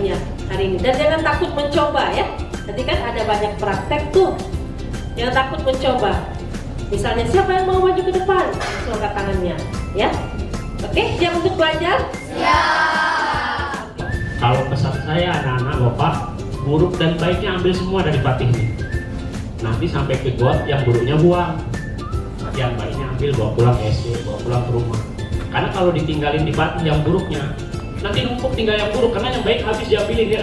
ilmunya hari ini. Dan jangan takut mencoba ya. Tadi kan ada banyak praktek tuh. Jangan takut mencoba. Misalnya siapa yang mau maju ke depan? Langsung angkat tangannya, ya. Oke, siap untuk belajar? Kalau pesan saya anak-anak bapak, buruk dan baiknya ambil semua dari Fatih ini. Nanti sampai ke got yang buruknya buang, yang baiknya ambil bawa pulang ke SD, bawa pulang ke rumah. Karena kalau ditinggalin di Fatih yang buruknya, nanti numpuk tinggal yang buruk karena yang baik habis diambilin ya.